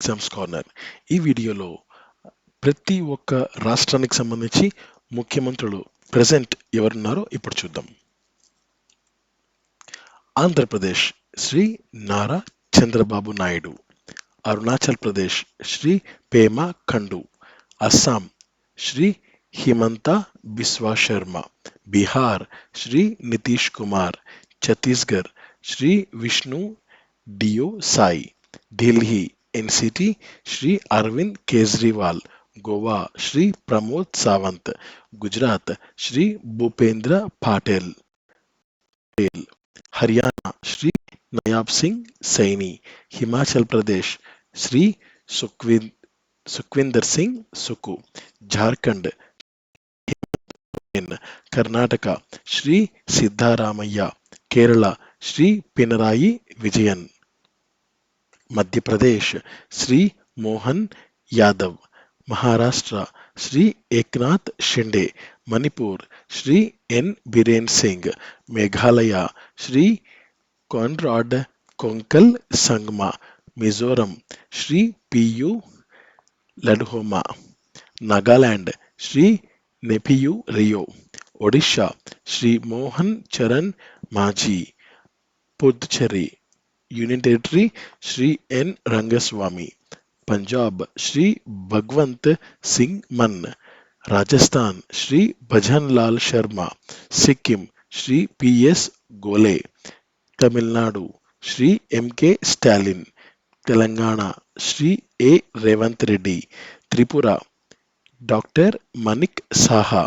Exams corner. ఈ వీడియోలో ప్రతి ఒక్క రాష్ట్రానికి సంబంధించి ముఖ్యమంత్రులు ప్రెజెంట్ ఎవరున్నారో ఇప్పుడు చూద్దాం. ఆంధ్రప్రదేశ్ శ్రీ నారా చంద్రబాబు నాయుడు, అరుణాచల్ ప్రదేశ్ శ్రీ పేమా ఖండు, అస్సాం శ్రీ హిమంత బిస్వా శర్మ, బీహార్ శ్రీ నితీష్ కుమార్, ఛత్తీస్గఢ్ శ్రీ విష్ణు డియో Sai, Delhi NCT Shri Arvind Kejriwal, Goa Shri Pramod Sawant, Gujarat Shri Bhupendra Patil, Haryana Shri Nayab Singh Saini, Himachal Pradesh Shri Sukhwinder Singh సుకు, Jharkhand, Karnataka Shri Siddaramaiah, Kerala Shri Pinarayi Vijayan, Madhya Pradesh Shri Mohan Yadav, Maharashtra Shri Eknath Shinde, Manipur Shri N Biren Singh, Meghalaya Shri Conrad Kongkal Sangma, Mizoram Shri Pu Lalduhoma, Nagaland Shri Neiphiu Rio, Odisha Shri Mohan Charan Majhi, Puducherry union territory Shri N Rangasamy, Punjab Shri Bhagwant Singh Mann, Rajasthan Shri Bhajan Lal Sharma, Sikkim Shri PS Golay, Tamil Nadu Shri MK Stalin, Telangana Shri A Revanth Reddy, Tripura doctor Manik Saha,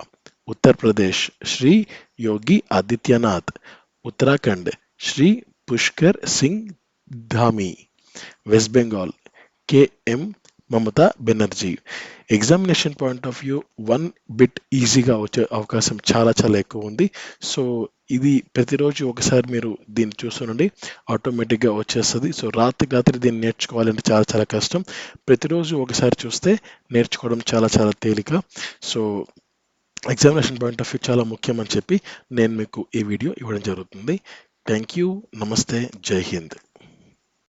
Uttar Pradesh Shri Yogi Adityanath, Uttarakhand Shri Pushkar Singh Dhami, west Bengal KM Mamata Banerjee. Examination point of view one bit ఈజీగా వచ్చే అవకాశం చాలా చాలా ఎక్కువ ఉంది. సో ఇది ప్రతిరోజు ఒకసారి మీరు దీన్ని చూస్తుండండి, ఆటోమేటిక్గా వచ్చేస్తుంది. సో రాత్రి దీన్ని నేర్చుకోవాలంటే చాలా చాలా కష్టం. ప్రతిరోజు ఒకసారి చూస్తే నేర్చుకోవడం చాలా చాలా తేలిక. So examination point of view చాలా ముఖ్యం అని చెప్పి నేను మీకు ఈ వీడియో ఇవ్వడం జరుగుతుంది. థ్యాంక్ యూ, నమస్తే, జై హింద్.